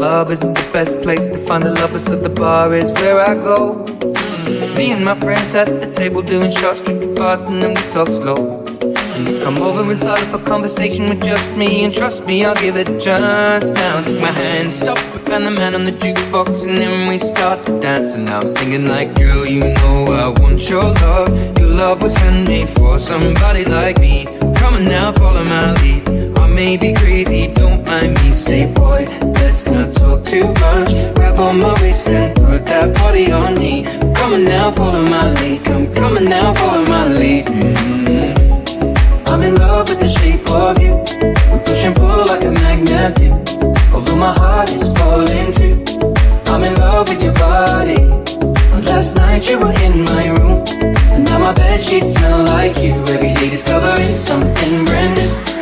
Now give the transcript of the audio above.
club isn't the best place to find a lover, so the bar is where I go. Me and my friends at the table doing shots, tripping fast, and then we talk slow. Come over and start up a conversation with just me, and trust me, I'll give it a chance. Now take my hand, stop it, and the man on the jukebox, and then we start to dance. And now I'm singing like, girl, you know I want your love. Your love was handmade for somebody like me. Come on now, follow my lead. I may be crazy, don't mind me. Say, boy, let's not talk too much. Grab on my waist and put that body on me. Come on now, follow my lead. Come on now, follow my lead. I'm in love with the shape of you. We push and pull like a magnet do. Although my heart is falling too. I'm in love with your body. Last night you were in my room, and now my bedsheets smell like you. Every day discovering something brand new.